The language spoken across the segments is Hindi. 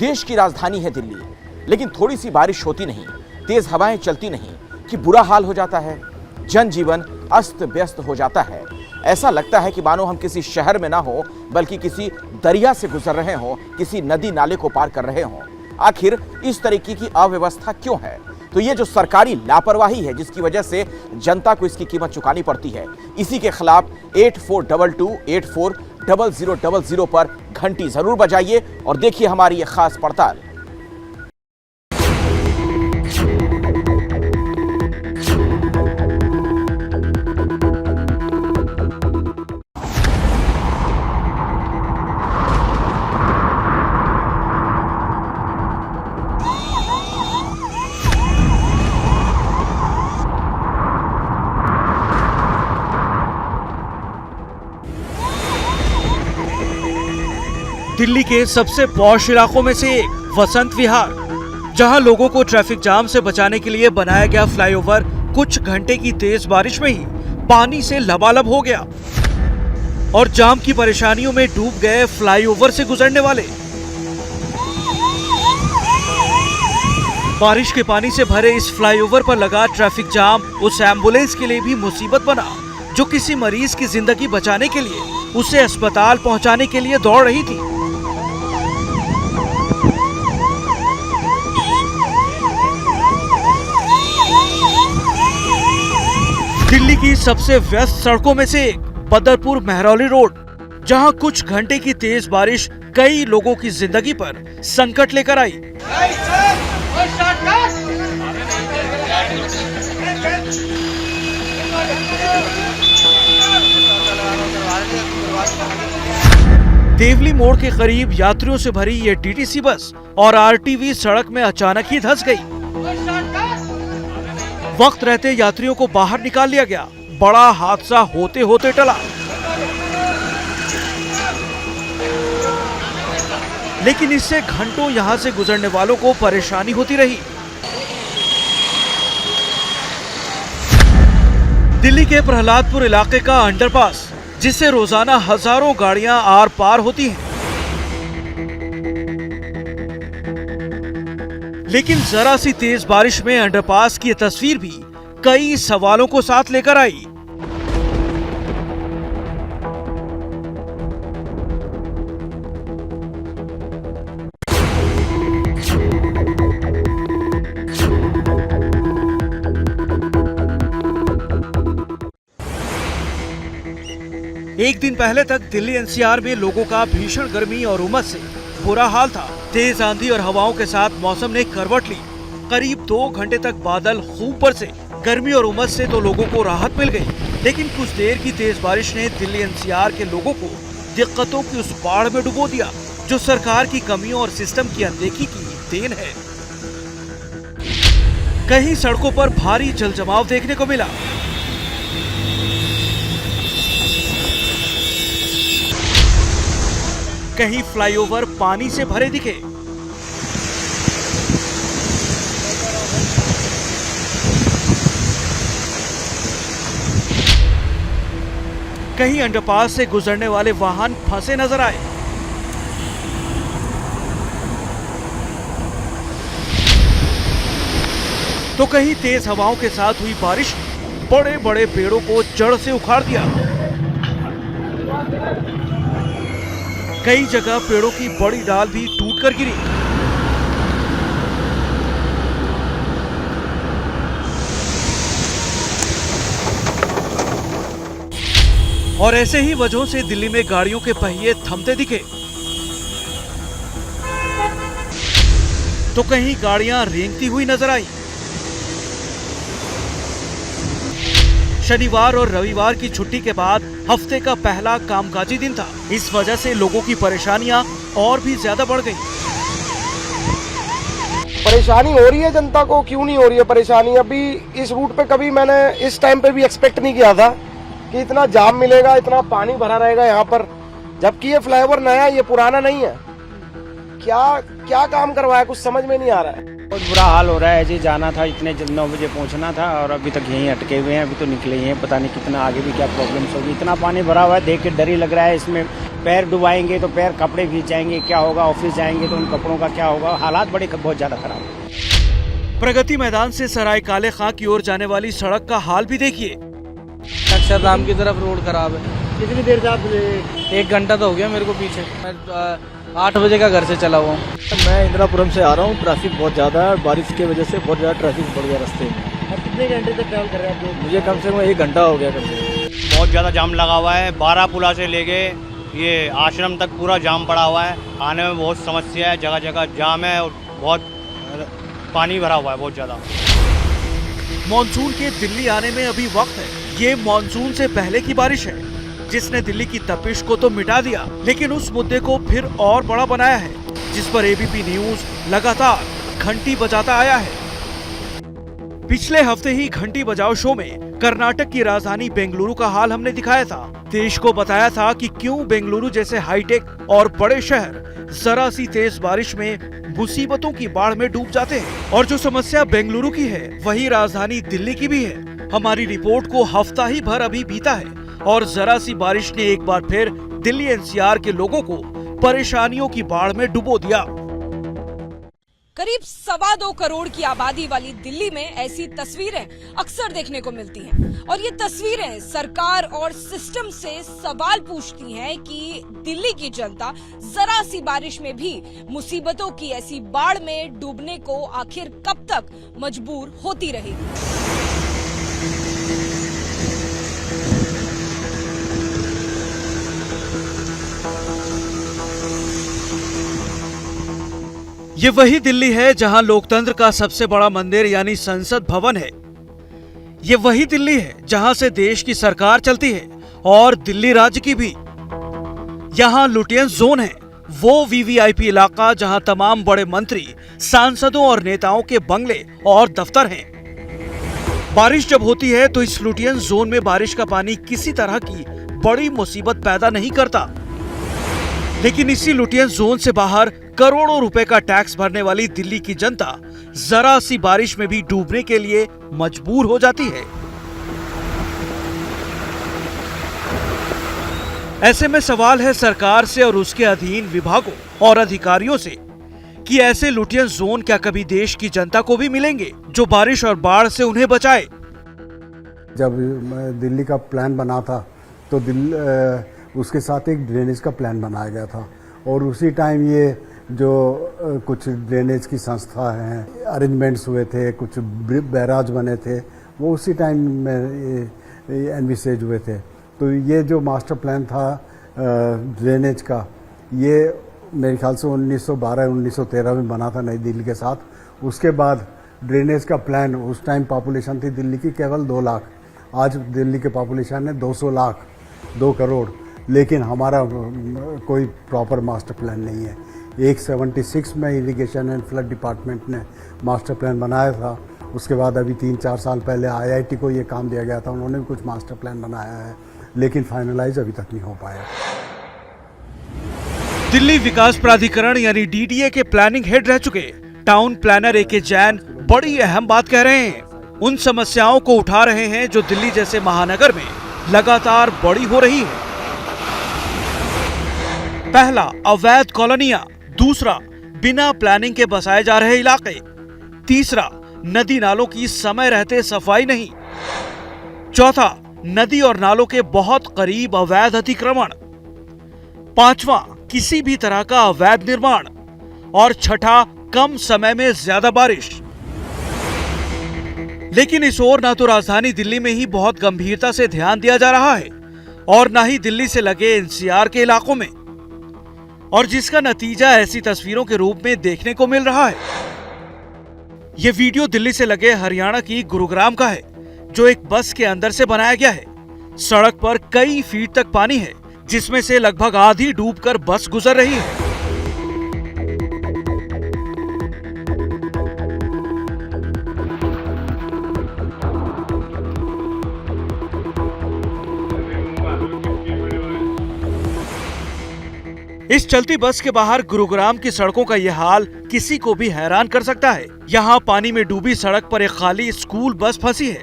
देश की राजधानी है दिल्ली, लेकिन थोड़ी सी बारिश होती नहीं, तेज हवाएं चलती नहीं कि बुरा हाल हो जाता है। जनजीवन अस्त व्यस्त हो जाता है। ऐसा लगता है कि मानो हम किसी शहर में ना हो, बल्कि किसी दरिया से गुजर रहे हों, किसी नदी नाले को पार कर रहे हों। आखिर इस तरीके की अव्यवस्था क्यों है? तो ये जो सरकारी लापरवाही है, जिसकी वजह से जनता को इसकी कीमत चुकानी पड़ती है, इसी के खिलाफ 8422840000 पर घंटी जरूर बजाइए और देखिए हमारी ये खास पड़ताल। दिल्ली के सबसे पॉश इलाकों में से एक वसंत विहार, जहां लोगों को ट्रैफिक जाम से बचाने के लिए बनाया गया फ्लाईओवर कुछ घंटे की तेज बारिश में ही पानी से लबालब हो गया और जाम की परेशानियों में डूब गए फ्लाईओवर से गुजरने वाले। बारिश के पानी से भरे इस फ्लाईओवर पर लगा ट्रैफिक जाम उस एम्बुलेंस के लिए भी मुसीबत बना जो किसी मरीज की जिंदगी बचाने के लिए उसे अस्पताल पहुंचाने के लिए दौड़ रही थी। दिल्ली की सबसे व्यस्त सड़कों में से एक बदरपुर मेहरौली रोड, जहां कुछ घंटे की तेज बारिश कई लोगों की जिंदगी पर संकट लेकर आई। देवली मोड़ के करीब यात्रियों से भरी ये टीटीसी बस और आरटीवी सड़क में अचानक ही धंस गई। वक्त रहते यात्रियों को बाहर निकाल लिया गया। बड़ा हादसा होते होते टला, लेकिन इससे घंटों यहां से गुजरने वालों को परेशानी होती रही। दिल्ली के प्रहलादपुर इलाके का अंडरपास, जिससे रोजाना हजारों गाड़ियां आर पार होती हैं, लेकिन जरा सी तेज बारिश में अंडरपास की ये तस्वीर भी कई सवालों को साथ लेकर आई। एक दिन पहले तक दिल्ली एनसीआर में लोगों का भीषण गर्मी और उमस से बुरा हाल था। तेज आंधी और हवाओं के साथ मौसम ने करवट ली। करीब 2 घंटे तक बादल खूब बरसे। गर्मी और उमस से तो लोगों को राहत मिल गई, लेकिन कुछ देर की तेज बारिश ने दिल्ली एनसीआर के लोगों को दिक्कतों की उस बाढ़ में डुबो दिया जो सरकार की कमियों और सिस्टम की अनदेखी की देन है। कहीं सड़कों पर भारी जलजमाव देखने को मिला, कहीं फ्लाईओवर पानी से भरे दिखे, कहीं अंडरपास से गुजरने वाले वाहन फंसे नजर आए। तो कहीं तेज हवाओं के साथ हुई बारिश बड़े बड़े पेड़ों को जड़ से उखाड़ दिया। कई जगह पेड़ों की बड़ी डाल भी टूटकर गिरी। और ऐसे ही वजहों से दिल्ली में गाड़ियों के पहिए थमते दिखे, तो कहीं गाड़ियां रेंगती हुई नजर आई। शनिवार और रविवार की छुट्टी के बाद हफ्ते का पहला कामकाजी दिन था। इस वजह से लोगों की परेशानियां और भी ज्यादा बढ़ गई। परेशानी हो रही है जनता को, क्यों नहीं हो रही है परेशानी? अभी इस रूट पे कभी मैंने इस टाइम पे भी एक्सपेक्ट नहीं किया था कि इतना जाम मिलेगा, इतना पानी भरा रहेगा यहाँ पर, जबकि ये फ्लाईओवर नया है, ये पुराना नहीं है। क्या काम करवाया, कुछ समझ में नहीं आ रहा है। बहुत बुरा हाल हो रहा है जी। जाना था, इतने 9 बजे पहुंचना था और अभी तक यहीं अटके हुए हैं। अभी तो निकले ही हैं, पता नहीं कितना आगे भी क्या प्रॉब्लम्स होगी। इतना पानी भरा हुआ है, देख के डर ही लग रहा है। इसमें पैर डुबाएंगे तो पैर कपड़े भीग जाएंगे, क्या होगा, ऑफिस जाएंगे तो उन कपड़ों का क्या होगा, हालात बहुत ज़्यादा खराब है। प्रगति मैदान से सराय काले खां की ओर जाने वाली सड़क का हाल भी देखिए। अक्षरधाम की तरफ रोड खराब है। कितनी देर से आप 1 घंटा तो हो गया मेरे को पीछे। मैं 8 बजे का घर से चला हुआ हूँ। मैं इंदिरापुरम से आ रहा हूँ। ट्रैफिक बहुत ज़्यादा है और बारिश की वजह से बहुत ज़्यादा ट्रैफिक बढ़ गया रास्ते में। आप कितने घंटे तक ट्रैवल कर रहे हैं? मुझे कम से कम 1 घंटा हो गया। कम से कम बहुत ज़्यादा जाम लगा हुआ है। 12 पुला से लेके ये आश्रम तक पूरा जाम पड़ा हुआ है। आने में बहुत समस्या है, जगह जगह जाम है और बहुत पानी भरा हुआ है बहुत ज़्यादा। मॉनसून के दिल्ली आने में अभी वक्त है। ये मॉनसून से पहले की बारिश है जिसने दिल्ली की तपिश को तो मिटा दिया, लेकिन उस मुद्दे को फिर और बड़ा बनाया है, जिस पर एबीपी न्यूज लगातार घंटी बजाता आया है। पिछले हफ्ते ही घंटी बजाओ शो में कर्नाटक की राजधानी बेंगलुरु का हाल हमने दिखाया था। देश को बताया था कि क्यों बेंगलुरु जैसे हाईटेक और बड़े शहर जरा सी तेज बारिश में मुसीबतों की बाढ़ में डूब जाते हैं। और जो समस्या बेंगलुरु की है वही राजधानी दिल्ली की भी है। हमारी रिपोर्ट को हफ्ता ही भर अभी बीता है और जरा सी बारिश ने एक बार फिर दिल्ली एनसीआर के लोगों को परेशानियों की बाढ़ में डुबो दिया। करीब 2.25 करोड़ की आबादी वाली दिल्ली में ऐसी तस्वीरें अक्सर देखने को मिलती हैं और ये तस्वीरें सरकार और सिस्टम से सवाल पूछती हैं कि दिल्ली की जनता जरा सी बारिश में भी मुसीबतों की ऐसी बाढ़ में डूबने को आखिर कब तक मजबूर होती रहेगी। ये वही दिल्ली है जहां लोकतंत्र का सबसे बड़ा मंदिर यानी संसद भवन है। ये वही दिल्ली है जहां से देश की सरकार चलती है और दिल्ली राज्य की भी। यहां लुटियन जोन है, वो वीवीआईपी इलाका जहां तमाम बड़े मंत्री, सांसदों और नेताओं के बंगले और दफ्तर हैं। बारिश जब होती है तो इस लुटियन जोन में बारिश का पानी किसी तरह की बड़ी मुसीबत पैदा नहीं करता, लेकिन इसी लुटियन जोन से बाहर करोड़ों रुपए का टैक्स भरने वाली दिल्ली की जनता जरा सी बारिश में भी डूबने के लिए मजबूर हो जाती है। ऐसे में सवाल है सरकार से और उसके अधीन विभागों और अधिकारियों से कि ऐसे लुटियन जोन क्या कभी देश की जनता को भी मिलेंगे जो बारिश और बाढ़ से उन्हें बचाए। जब दिल्ली का प्लान बना था तो उसके साथ एक ड्रेनेज का प्लान बनाया गया था और उसी टाइम ये जो कुछ ड्रेनेज की संस्था हैं, अरेंजमेंट्स हुए थे, कुछ बैराज बने थे, वो उसी टाइम में एनविसेज हुए थे। तो ये जो मास्टर प्लान था ड्रेनेज का, ये मेरे ख्याल से 1912-1913 में बना था नई दिल्ली के साथ। उसके बाद ड्रेनेज का प्लान, उस टाइम पॉपुलेशन थी दिल्ली की केवल 2 लाख, आज दिल्ली के पॉपुलेशन है 200 लाख, 2 करोड़, लेकिन हमारा कोई प्रॉपर मास्टर प्लान नहीं है। 76 में इरिगेशन एंड फ्लड डिपार्टमेंट ने मास्टर प्लान बनाया था। उसके बाद अभी 3-4 साल पहले IIT को ये काम दिया गया था, उन्होंने भी कुछ मास्टर प्लान बनाया है, लेकिन फाइनलाइज अभी तक नहीं हो पाया। दिल्ली विकास प्राधिकरण यानी DDA के प्लानिंग हेड रह चुके टाउन प्लानर AK जैन बड़ी अहम बात कह रहे हैं। उन समस्याओं को उठा रहे हैं जो दिल्ली जैसे महानगर में लगातार बड़ी हो रही है। पहला, अवैध कॉलोनियां। दूसरा, बिना प्लानिंग के बसाए जा रहे इलाके। तीसरा, नदी नालों की समय रहते सफाई नहीं। चौथा, नदी और नालों के बहुत करीब अवैध अतिक्रमण। पांचवा, किसी भी तरह का अवैध निर्माण। और छठा, कम समय में ज्यादा बारिश। लेकिन इस ओर ना तो राजधानी दिल्ली में ही बहुत गंभीरता से ध्यान दिया जा रहा है और ना ही दिल्ली से लगे NCR के इलाकों में, और जिसका नतीजा ऐसी तस्वीरों के रूप में देखने को मिल रहा है। ये वीडियो दिल्ली से लगे हरियाणा की गुरुग्राम का है, जो एक बस के अंदर से बनाया गया है। सड़क पर कई फीट तक पानी है, जिसमें से लगभग आधी डूबकर बस गुजर रही है। इस चलती बस के बाहर गुरुग्राम की सड़कों का यह हाल किसी को भी हैरान कर सकता है। यहाँ पानी में डूबी सड़क पर एक खाली स्कूल बस फंसी है,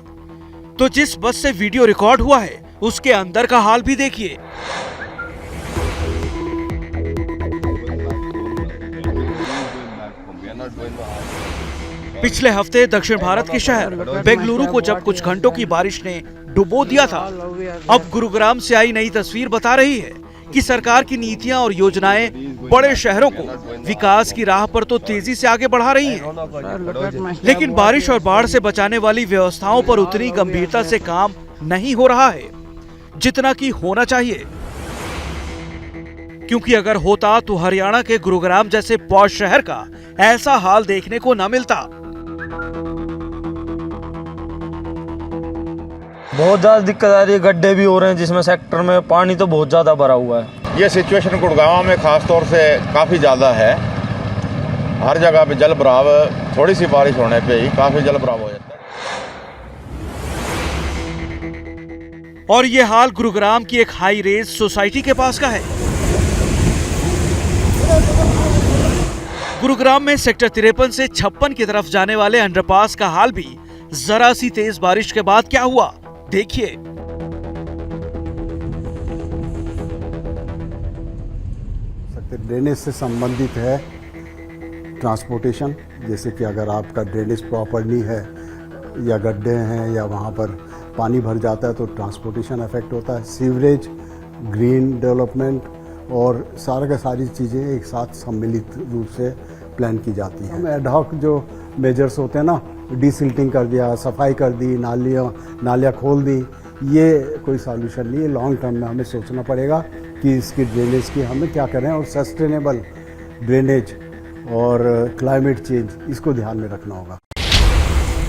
तो जिस बस से वीडियो रिकॉर्ड हुआ है उसके अंदर का हाल भी देखिए। पिछले हफ्ते दक्षिण भारत के शहर बेंगलुरु को जब कुछ घंटों की बारिश ने डुबो दिया था, अब गुरुग्राम से आई नई तस्वीर बता रही है कि सरकार की नीतियां और योजनाएं बड़े शहरों को विकास की राह पर तो तेजी से आगे बढ़ा रही हैं, लेकिन बारिश और बाढ़ से बचाने वाली व्यवस्थाओं पर उतनी गंभीरता से काम नहीं हो रहा है जितना कि होना चाहिए। क्योंकि अगर होता तो हरियाणा के गुरुग्राम जैसे पॉश शहर का ऐसा हाल देखने को न मिलता। बहुत ज्यादा दिक्कत आ रही है, गड्ढे भी हो रहे हैं जिसमें सेक्टर में पानी तो बहुत ज्यादा भरा हुआ है। ये सिचुएशन गुड़गांव में खास तौर से काफ़ी ज़्यादा है। हर जगह पे जल भराव, थोड़ी सी बारिश होने पे ही काफ़ी जल भराव हो जाता है। और ये हाल गुरुग्राम की एक हाई रेज सोसाइटी के पास का है। गुरुग्राम में सेक्टर 53 से 56 की तरफ जाने वाले अंडरपास का हाल भी जरा सी तेज बारिश के बाद क्या हुआ, देखिए। ड्रेनेज से संबंधित है ट्रांसपोर्टेशन, जैसे कि अगर आपका ड्रेनेज प्रॉपर नहीं है या गड्ढे हैं या वहाँ पर पानी भर जाता है तो ट्रांसपोर्टेशन अफेक्ट होता है। सीवरेज, ग्रीन डेवलपमेंट और सारा का सारी चीज़ें एक साथ सम्मिलित रूप से प्लान की जाती हैं। एड हॉक जो मेजर्स होते हैं ना, डिसिल्टिंग कर दिया, सफाई कर दी, नालियाँ खोल दी, ये कोई सॉल्यूशन नहीं है। लॉन्ग टर्म में हमें सोचना पड़ेगा कि इसकी ड्रेनेज की हमें क्या करें, और सस्टेनेबल ड्रेनेज और क्लाइमेट चेंज इसको ध्यान में रखना होगा।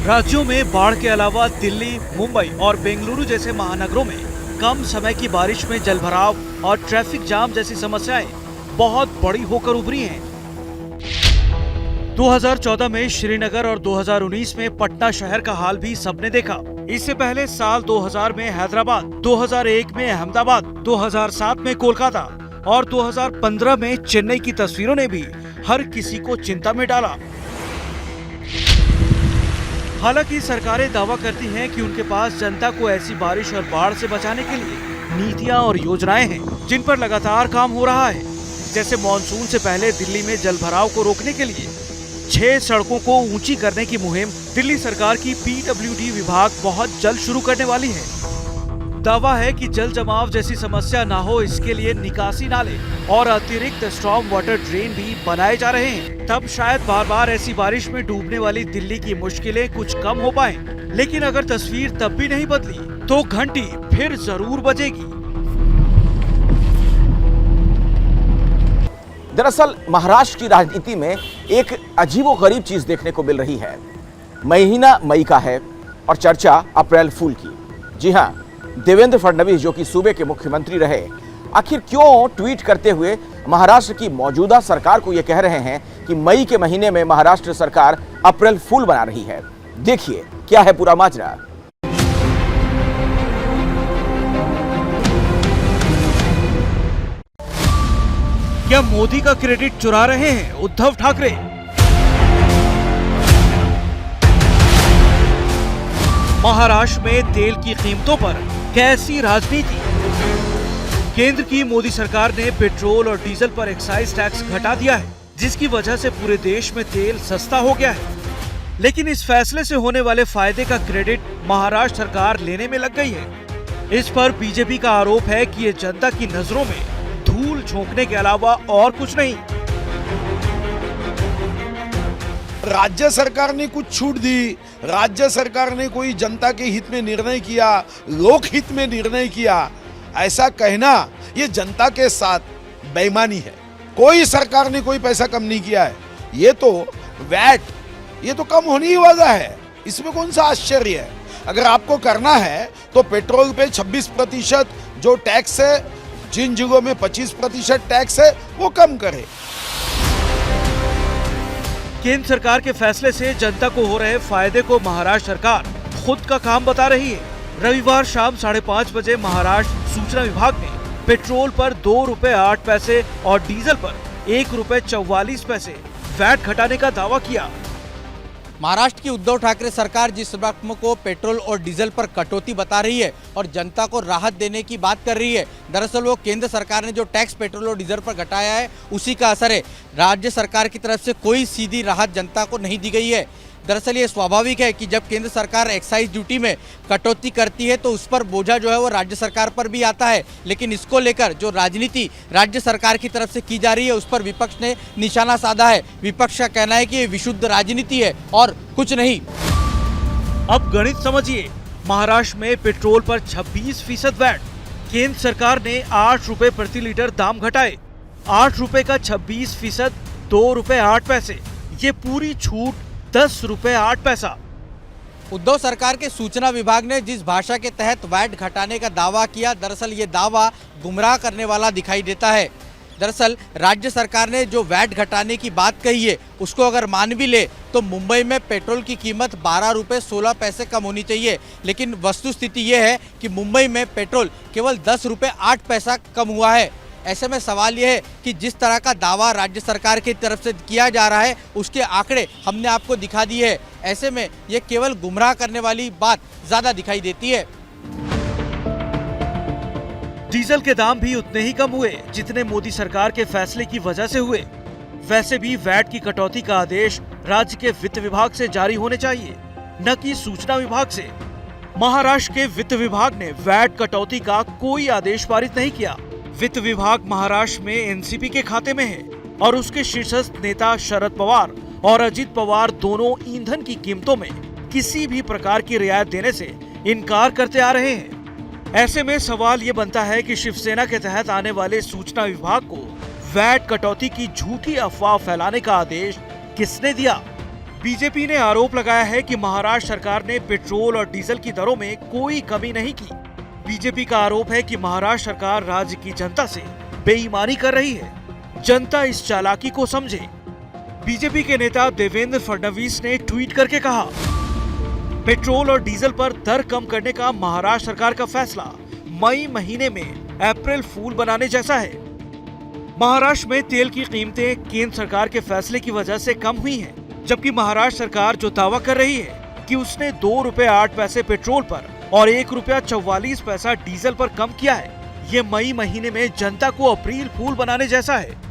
राज्यों में बाढ़ के अलावा दिल्ली, मुंबई और बेंगलुरु जैसे महानगरों में कम समय की बारिश में जलभराव और ट्रैफिक जाम जैसी समस्याएं बहुत बड़ी होकर उभरी हैं। 2014 में श्रीनगर और 2019 में पटना शहर का हाल भी सबने देखा। इससे पहले साल 2000 में हैदराबाद, 2001 में अहमदाबाद, 2007 में कोलकाता और 2015 में चेन्नई की तस्वीरों ने भी हर किसी को चिंता में डाला। हालांकि सरकारें दावा करती हैं कि उनके पास जनता को ऐसी बारिश और बाढ़ से बचाने के लिए नीतियां और योजनाएं हैं जिन पर लगातार काम हो रहा है। जैसे मॉनसून से पहले दिल्ली में जलभराव को रोकने के लिए 6 सड़कों को ऊंची करने की मुहिम दिल्ली सरकार की PWD विभाग बहुत जल्द शुरू करने वाली है। दावा है कि जल जमाव जैसी समस्या ना हो, इसके लिए निकासी नाले और अतिरिक्त स्टॉर्म वाटर ड्रेन भी बनाए जा रहे हैं। तब शायद बार बार ऐसी बारिश में डूबने वाली दिल्ली की मुश्किलें कुछ कम हो पाएं। लेकिन अगर तस्वीर तब भी नहीं बदली तो घंटी फिर जरूर बजेगी। दरअसल महाराष्ट्र की राजनीति में एक अजीबोगरीब चीज देखने को मिल रही है। महीना मई का है और चर्चा अप्रैल फूल की। जी हां, देवेंद्र फडणवीस जो कि सूबे के मुख्यमंत्री रहे, आखिर क्यों ट्वीट करते हुए महाराष्ट्र की मौजूदा सरकार को यह कह रहे हैं कि मई के महीने में महाराष्ट्र सरकार अप्रैल फूल बना रही है। देखिए क्या है पूरा माजरा। क्या मोदी का क्रेडिट चुरा रहे हैं उद्धव ठाकरे? महाराष्ट्र में तेल की कीमतों पर कैसी राजनीति? केंद्र की मोदी सरकार ने पेट्रोल और डीजल पर एक्साइज टैक्स घटा दिया है, जिसकी वजह से पूरे देश में तेल सस्ता हो गया है। लेकिन इस फैसले से होने वाले फायदे का क्रेडिट महाराष्ट्र सरकार लेने में लग गई है। इस पर बीजेपी का आरोप है कि ये जनता की नजरों में धूल झोंकने के अलावा और कुछ नहीं। राज्य सरकार ने कुछ छूट दी, राज्य सरकार ने कोई जनता के हित में निर्णय किया, लोक हित में निर्णय किया, ऐसा कहना ये जनता के साथ बेईमानी है। कोई सरकार ने कोई पैसा कम नहीं किया है। ये तो वैट, ये तो कम होने ही वाला है, इसमें कौन सा आश्चर्य है। अगर आपको करना है तो पेट्रोल पे 26% जो टैक्स है, जिन जगहों में 25% टैक्स है, वो कम करे। केंद्र सरकार के फैसले से जनता को हो रहे फायदे को महाराष्ट्र सरकार खुद का काम बता रही है। रविवार शाम 5:30 बजे महाराष्ट्र सूचना विभाग ने पेट्रोल पर 2 रुपए 8 पैसे और डीजल पर 1 रुपए 44 पैसे वैट घटाने का दावा किया। महाराष्ट्र की उद्धव ठाकरे सरकार जिस रकम को पेट्रोल और डीजल पर कटौती बता रही है और जनता को राहत देने की बात कर रही है, दरअसल वो केंद्र सरकार ने जो टैक्स पेट्रोल और डीजल पर घटाया है उसी का असर है। राज्य सरकार की तरफ से कोई सीधी राहत जनता को नहीं दी गई है। दरअसल ये स्वाभाविक है कि जब केंद्र सरकार एक्साइज ड्यूटी में कटौती करती है तो उस पर बोझा जो है वो राज्य सरकार पर भी आता है, लेकिन इसको लेकर जो राजनीति राज्य सरकार की तरफ से की जा रही है उस पर विपक्ष ने निशाना साधा है। विपक्ष का कहना है कि ये विशुद्ध राजनीति है और कुछ नहीं। अब गणित समझिए, महाराष्ट्र में पेट्रोल पर 26% वैट, केंद्र सरकार ने 8 रुपए प्रति लीटर दाम घटाए। 8 रुपए का 26%, 2 रुपए 8 पैसे, ये पूरी छूट 10 रुपए 8 पैसा। उद्धव सरकार के सूचना विभाग ने जिस भाषा के तहत वैट घटाने का दावा किया, दरअसल ये दावा गुमराह करने वाला दिखाई देता है। दरअसल राज्य सरकार ने जो वैट घटाने की बात कही है उसको अगर मान भी ले तो मुंबई में पेट्रोल की कीमत 12 रुपए 16 पैसे कम होनी चाहिए, लेकिन वस्तुस्थिति ये है कि मुंबई में पेट्रोल केवल 10 रुपए 8 पैसा कम हुआ है। ऐसे में सवाल यह है कि जिस तरह का दावा राज्य सरकार की तरफ से किया जा रहा है उसके आंकड़े हमने आपको दिखा दिए हैं। ऐसे में ये केवल गुमराह करने वाली बात ज्यादा दिखाई देती है। डीजल के दाम भी उतने ही कम हुए जितने मोदी सरकार के फैसले की वजह से हुए। वैसे भी वैट की कटौती का आदेश राज्य के वित्त विभाग से जारी होने चाहिए, न कि सूचना विभाग से। महाराष्ट्र के वित्त विभाग ने वैट कटौती का कोई आदेश पारित नहीं किया। वित्त विभाग महाराष्ट्र में एनसीपी के खाते में है और उसके शीर्षस्थ नेता शरद पवार और अजित पवार दोनों ईंधन की कीमतों में किसी भी प्रकार की रियायत देने से इनकार करते आ रहे हैं। ऐसे में सवाल ये बनता है कि शिवसेना के तहत आने वाले सूचना विभाग को वैट कटौती की झूठी अफवाह फैलाने का आदेश किसने दिया? बीजेपी ने आरोप लगाया है कि महाराष्ट्र सरकार ने पेट्रोल और डीजल की दरों में कोई कमी नहीं की। बीजेपी का आरोप है कि महाराष्ट्र सरकार राज्य की जनता से बेईमानी कर रही है। जनता इस चालाकी को समझे। बीजेपी के नेता देवेंद्र फडणवीस ने ट्वीट करके कहा, पेट्रोल और डीजल पर दर कम करने का महाराष्ट्र सरकार का फैसला मई महीने में अप्रैल फूल बनाने जैसा है। महाराष्ट्र में तेल की कीमतें केंद्र सरकार के फैसले की वजह से कम हुई हैं, जबकि महाराष्ट्र सरकार जो दावा कर रही है कि उसने 2 रुपए 8 पैसे पेट्रोल पर और 1 रुपया 44 पैसा डीजल पर कम किया है, ये मई महीने में जनता को अप्रैल फूल बनाने जैसा है।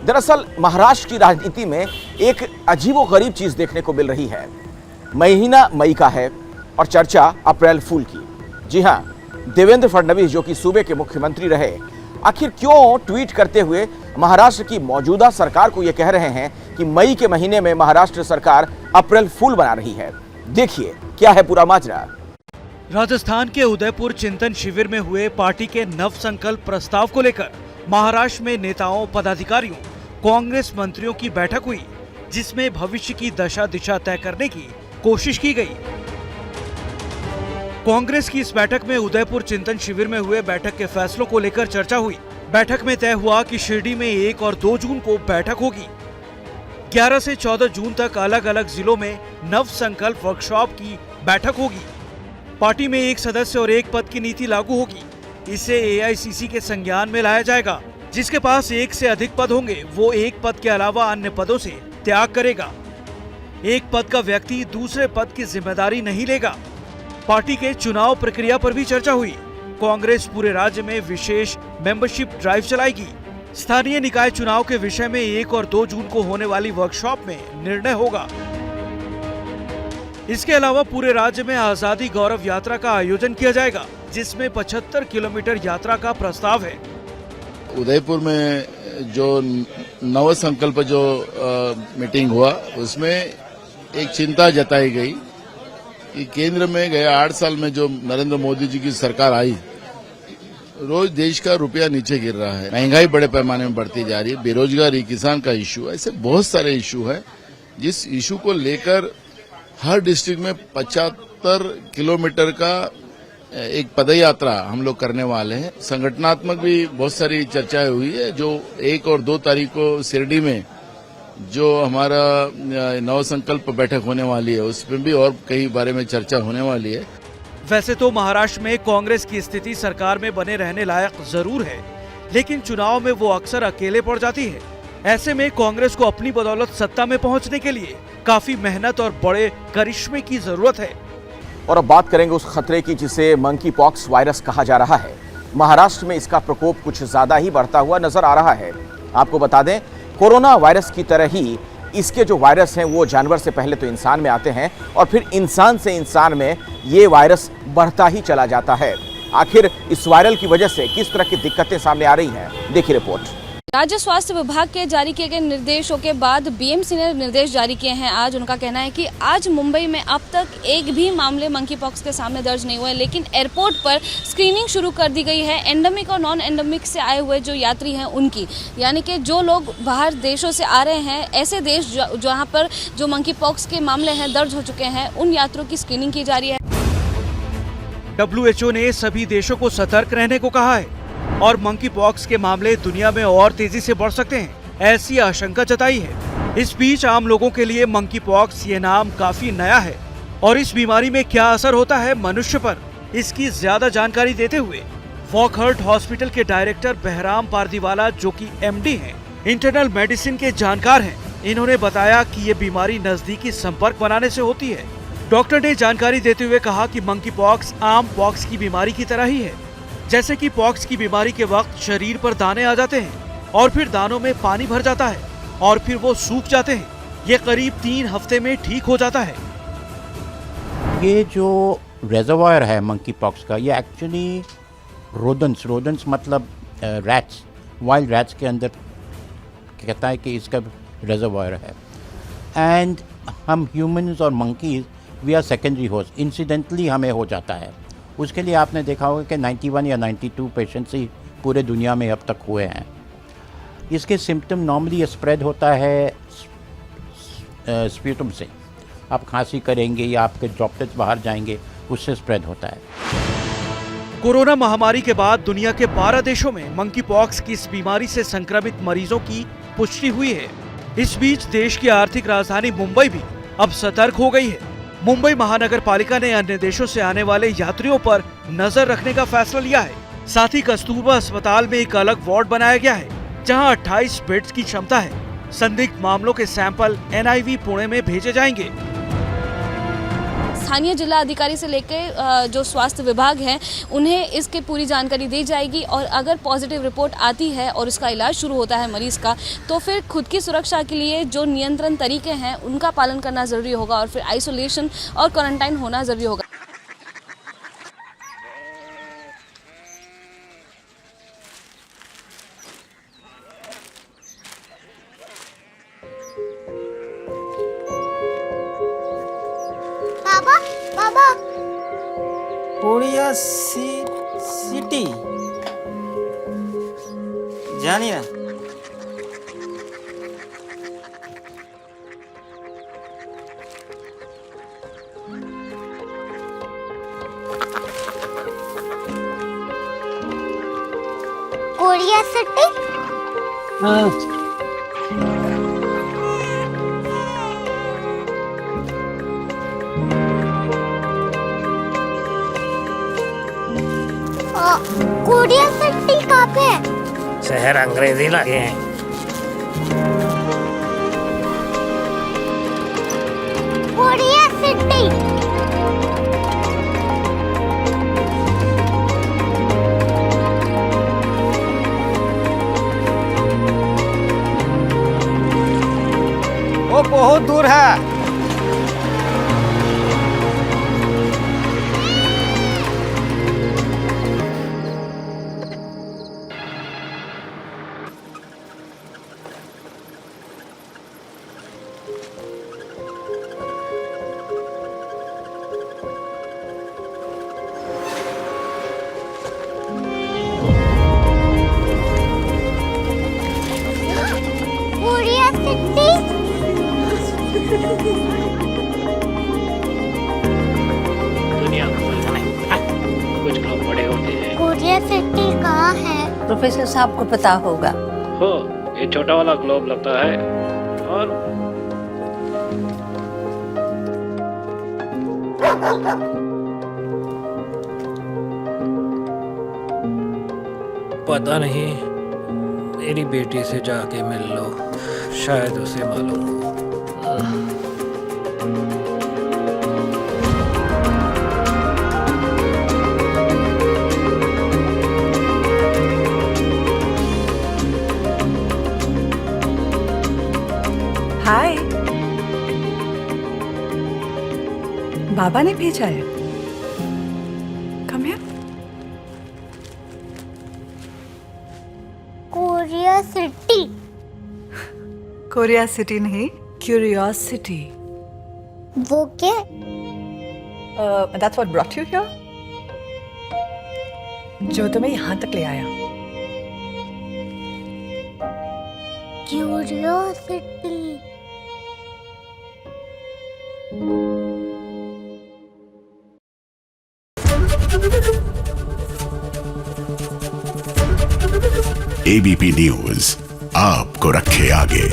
दरअसल महाराष्ट्र की राजनीति में एक अजीबोगरीब चीज देखने को मिल रही है। महीना मई का है और चर्चा अप्रैल फूल की। जी हां, देवेंद्र फडणवीस जो कि सूबे के मुख्यमंत्री रहे, आखिर क्यों ट्वीट करते हुए महाराष्ट्र की मौजूदा सरकार को यह कह रहे हैं कि मई के महीने में महाराष्ट्र सरकार अप्रैल फूल बना रही है? देखिए क्या है पूरा माजरा। राजस्थान के उदयपुर चिंतन शिविर में हुए पार्टी के नव संकल्प प्रस्ताव को लेकर महाराष्ट्र में नेताओं, पदाधिकारियों, कांग्रेस मंत्रियों की बैठक हुई, जिसमें भविष्य की दशा दिशा तय करने की कोशिश की गई। कांग्रेस की इस बैठक में उदयपुर चिंतन शिविर में हुए बैठक के फैसलों को लेकर चर्चा हुई। बैठक में तय हुआ कि शिरडी में 1 और 2 जून को बैठक होगी। 11 से 14 जून तक अलग अलग जिलों में नव संकल्प वर्कशॉप की बैठक होगी। पार्टी में 1 सदस्य और 1 पद की नीति लागू होगी। इसे एआईसीसी के संज्ञान में लाया जाएगा। जिसके पास 1 से अधिक पद होंगे वो 1 पद के अलावा अन्य पदों से त्याग करेगा। 1 पद का व्यक्ति दूसरे पद की जिम्मेदारी नहीं लेगा। पार्टी के चुनाव प्रक्रिया पर भी चर्चा हुई। कांग्रेस पूरे राज्य में विशेष मेंबरशिप ड्राइव चलाएगी। स्थानीय निकाय चुनाव के विषय में 1 और 2 जून को होने वाली वर्कशॉप में निर्णय होगा। इसके अलावा पूरे राज्य में आजादी गौरव यात्रा का आयोजन किया जाएगा, जिसमें 75 किलोमीटर यात्रा का प्रस्ताव है। उदयपुर में जो नव संकल्प जो मीटिंग हुआ उसमें एक चिंता जताई गई कि केंद्र में गए 8 साल में जो नरेंद्र मोदी जी की सरकार आई, रोज देश का रुपया नीचे गिर रहा है, महंगाई बड़े पैमाने में बढ़ती जा रही है, बेरोजगारी, किसान का इश्यू, ऐसे बहुत सारे इश्यू है। जिस इश्यू को लेकर हर डिस्ट्रिक्ट में 75 किलोमीटर का एक पदयात्रा हम लोग करने वाले हैं। संगठनात्मक भी बहुत सारी चर्चाएं हुई है। जो 1 और 2 तारीख को शिरडी में जो हमारा नव संकल्प बैठक होने वाली है, उसमें भी और कई बारे में चर्चा होने वाली है। वैसे तो महाराष्ट्र में कांग्रेस की स्थिति सरकार में बने रहने लायक जरूर है, लेकिन चुनाव में वो अक्सर अकेले पड़ जाती है। ऐसे में कांग्रेस को अपनी बदौलत सत्ता में पहुंचने के लिए काफी मेहनत और बड़े करिश्मे की जरूरत है। और अब बात करेंगे उस खतरे की जिसे मंकी पॉक्स वायरस कहा जा रहा है। महाराष्ट्र में इसका प्रकोप कुछ ज्यादा ही बढ़ता हुआ नजर आ रहा है। आपको बता दें, कोरोना वायरस की तरह ही इसके जो वायरस हैं वो जानवर से पहले तो इंसान में आते हैं और फिर इंसान से इंसान में ये वायरस बढ़ता ही चला जाता है। आखिर इस वायरल की वजह से किस तरह की दिक्कतें सामने आ रही हैं, देखिए रिपोर्ट। राज्य स्वास्थ्य विभाग के जारी किए गए निर्देशों के बाद बीएमसी ने निर्देश जारी किए हैं। आज उनका कहना है कि आज मुंबई में अब तक एक भी मामले मंकी पॉक्स के सामने दर्ज नहीं हुए, लेकिन एयरपोर्ट पर स्क्रीनिंग शुरू कर दी गई है एंडेमिक और नॉन एंडेमिक से आए हुए जो यात्री हैं उनकी, यानी कि जो लोग बाहर देशों से आ रहे हैं, ऐसे देश जहाँ पर जो मंकी पॉक्स के मामले हैं दर्ज हो चुके हैं, उन यात्रियों की स्क्रीनिंग की जा रही है। WHO ने सभी देशों को सतर्क रहने को कहा है और मंकी पॉक्स के मामले दुनिया में और तेजी से बढ़ सकते हैं, ऐसी आशंका जताई है। इस बीच आम लोगों के लिए मंकी पॉक्स ये नाम काफी नया है और इस बीमारी में क्या असर होता है मनुष्य पर, इसकी ज्यादा जानकारी देते हुए वॉकहार्ट हॉस्पिटल के डायरेक्टर बहराम पारदीवाला, जो कि MD हैं, इंटरनल मेडिसिन के जानकार हैं, इन्होंने बताया कि ये बीमारी नजदीकी संपर्क बनाने से होती है। डॉक्टर ने जानकारी देते हुए कहा कि मंकी पॉक्स आम पॉक्स की बीमारी की तरह ही है। जैसे कि पॉक्स की बीमारी के वक्त शरीर पर दाने आ जाते हैं और फिर दानों में पानी भर जाता है और फिर वो सूख जाते हैं। ये करीब 3 हफ्ते में ठीक हो जाता है। ये जो रेजर्वायर है मंकी पॉक्स का, ये एक्चुअली रोडेंट्स मतलब रैट्स, वाइल्ड रैट्स के अंदर कहता है कि इसका रेजर्वायर है। एंड हम ह्यूमंस और monkeys we are secondary host, incidentally हमें हो जाता है। उसके लिए आपने देखा होगा कि 91 या 92 पेशेंट्स ही पूरे दुनिया में अब तक हुए हैं। इसके सिम्टम नॉर्मली स्प्रेड होता है स्प्यूटम से, आप खांसी करेंगे या आपके ड्रॉपलेट्स बाहर जाएंगे, उससे स्प्रेड होता है। कोरोना महामारी के बाद दुनिया के 12 देशों में मंकी पॉक्स की इस बीमारी से संक्रमित मरीजों की पुष्टि हुई है। इस बीच देश की आर्थिक राजधानी मुंबई भी अब सतर्क हो गई है। मुंबई महानगर पालिका ने अन्य देशों से आने वाले यात्रियों पर नजर रखने का फैसला लिया है। साथ ही कस्तूरबा अस्पताल में एक अलग वार्ड बनाया गया है, जहां 28 बेड्स की क्षमता है। संदिग्ध मामलों के सैंपल NIV पुणे में भेजे जाएंगे। स्थानीय जिला अधिकारी से लेकर जो स्वास्थ्य विभाग है उन्हें इसकी पूरी जानकारी दी जाएगी और अगर पॉजिटिव रिपोर्ट आती है और इसका इलाज शुरू होता है मरीज का, तो फिर खुद की सुरक्षा के लिए जो नियंत्रण तरीके हैं उनका पालन करना जरूरी होगा और फिर आइसोलेशन और क्वारंटाइन होना जरूरी होगा। कोरिया सिटी जानिए कोरिया सिटी। कोरिया सिटी कहाँ पे है? शहर अंग्रेजी लगे हैं। Korea city. वो बहुत दूर है। दुनिया कुछ लोग बड़े होते हैं। कोरिया सिटी कहाँ है? प्रोफेसर साहब को पता होगा। हो, ये छोटा वाला ग्लोब लगता है और पता नहीं, मेरी बेटी से जाके मिल लो, शायद उसे मालूम हो। हाय। बाबा ने भेजा है। Come here. Korea city. Korea city नहीं, क्यूरियोसिटी। वो क्या? That's what brought you here? जो तुम्हें यहाँ तक ले आया। क्यूरियोसिटी। एबीपी न्यूज आपको रखे आगे।